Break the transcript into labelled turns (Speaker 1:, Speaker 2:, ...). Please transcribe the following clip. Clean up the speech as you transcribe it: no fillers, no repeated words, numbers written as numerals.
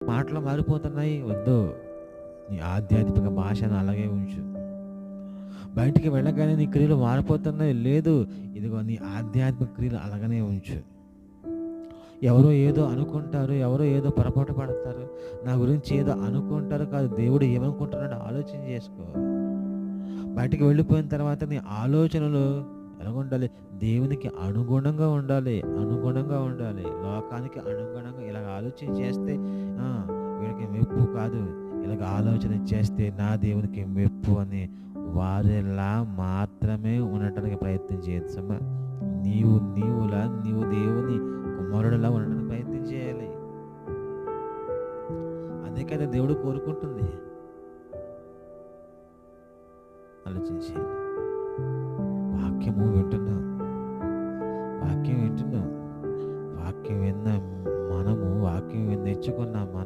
Speaker 1: మాటలు మారిపోతున్నాయి. వద్దు. నీ ఆధ్యాత్మిక భాషను అలాగే ఉంచు. బయటికి వెళ్ళగానే నీ క్రియలు మారిపోతున్నాయి. లేదు. ఇదిగో నీ ఆధ్యాత్మిక క్రియలు అలాగనే ఉంచు. ఎవరో ఏదో అనుకుంటారు. ఎవరో ఏదో పొరపాటు పడతారు. నా గురించి ఏదో అనుకుంటారు కాదు. దేవుడు ఏమనుకుంటున్నాడో ఆలోచన చేసుకో. బయటికి వెళ్ళిపోయిన తర్వాత నీ ఆలోచనలు ఎలాగుండాలి? దేవునికి అనుగుణంగా ఉండాలి. అనుగుణంగా ఉండాలి. లోకానికి అనుగుణంగా ఇలాగ ఆలోచన చేస్తే ఆ! వీడికి మెప్పు కాదు. ఇలాగ ఆలోచన చేస్తే నా దేవునికి మెప్పు అని వారిలా మాత్రమే ఉండటానికి ప్రయత్నం చేయొద్దు సుమా. నీవు దేవుని కుమారుడిలా ఉండడానికి ప్రయత్నం చేయాలి. అదే కదా దేవుడు కోరుకుంటుంది. ఆలోచించేయండి. వాక్యము వింటున్నాం. వాక్యం వింటున్నాం. వాక్యం విన్న మనము, వాక్యం నేర్చుకున్న మనం